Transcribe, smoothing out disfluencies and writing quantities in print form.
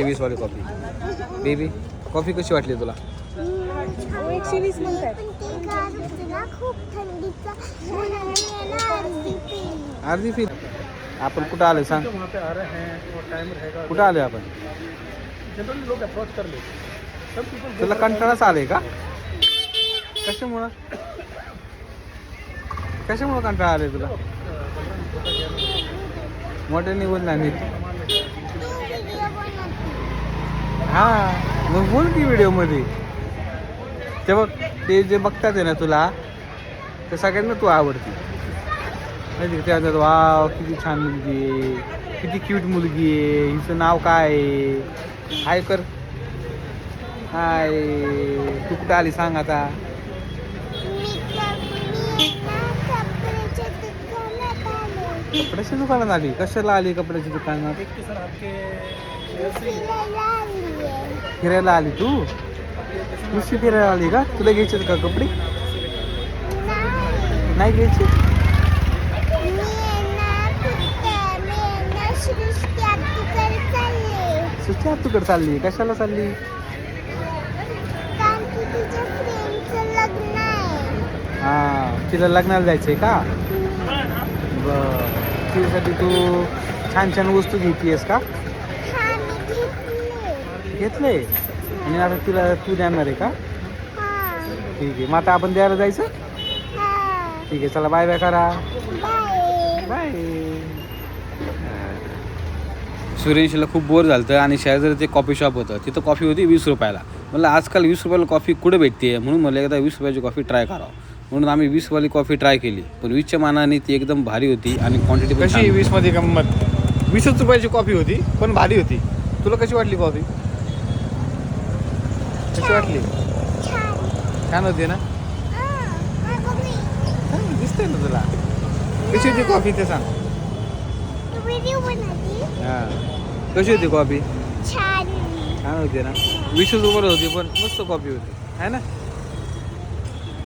20 वाली coffee. Baby coffee कशी वाटली तुला? 120 म्हणतात. अर्धी फी. आपण कुठं आलोय सांग? कुठं आलोय आपण? तुला कंटाळाच आले का? कशामुळं कंटाळा आले तुला? मोठ्याने बोल ना नीट. हा मग बोल की व्हिडिओमध्ये. ते बघ, ते जे बघतात आहे ना तुला, ते सगळ्यांना तू आवडती. माहिती का? त्यात वाव किती छान मुलगी आहे, किती क्यूट मुलगी आहे, हिचं नाव काय आहे? हाय कर. हाय. तू कुठं आली सांग आता? कपड्याच्या दुकानात आली? कशाला आली कपड्याच्या दुकानात? फिरायला आली तू? नुसती फिरायला आली का? तुला घ्यायचे का कपडे? नाही घ्यायचे? सुट्टी आतूकडे चालली? कशाला चालली? हा तिला लग्नाला जायचंय का? बर. तिच्यासाठी तू छान छान वस्तू घेतीयस का? घेतले. आणि आता तिला तू देणार आहे का? ठीक आहे. मग आता आपण द्यायला जायचं? ठीक आहे, चला बाय बाय करा. बाय. सुरेशला खूप बोर झालं होतं आणि शेजारी ते कॉफी शॉप होतं. तिथं कॉफी होती 20 रुपयाला. म्हणलं आजकाल 20 रुपयाला कॉफी कुठे भेटते, म्हणून मला एकदा 20 रुपयाची कॉफी ट्राय करावं. म्हणून आम्ही 20वाली कॉफी ट्राय केली. पण 20च्या मानाने ती एकदम भारी होती आणि क्वांटिटी कशी 20मध्ये गंमत? 20च रुपयाची कॉफी होती पण भारी होती. तुला कशी वाटली कॉफी? कशी वाटली? छान होती ना? दिसतंय ना तुला? कशी होती कॉफी ते सांग. हां कशी होती कॉफी? छान छान होती ना? 20 रुपयाला होती पण मस्त कॉफी होती है ना?